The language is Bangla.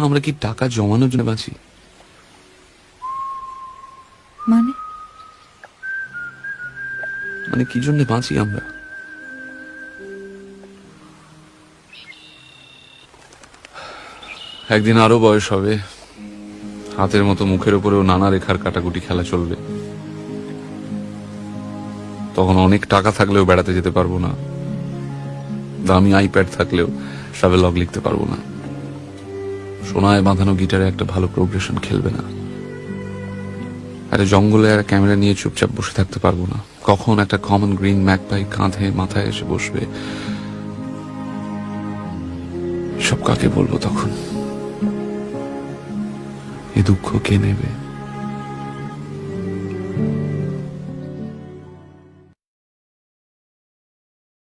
আমরা কি টাকা জমানোর জন্য বাঁচি? মানে মানে কি জন্য বাঁচি আমরা? একদিন আরো বয়স হবে, হাতের মতো মুখের উপরেও নানা রেখার কাটাকুটি খেলা চলবে। তখন অনেক টাকা থাকলেও বেড়াতে যেতে পারবো না, দামি আইপ্যাড থাকলেও ট্রাভেলগ লিখতে পারবো না, সোনায় বাঁধানো গিটারে একটা ভালো প্রোগ্রেশন খেলবে না, একটা জঙ্গলে একটা ক্যামেরা নিয়ে চুপচাপ বসে থাকতে পারবো না। কখন একটা কমন গ্রিন ম্যাকপাই কাঁধে মাথায় এসে বসবে, সব কাকে বলবো তখন? এ দুঃখ কে নেবে?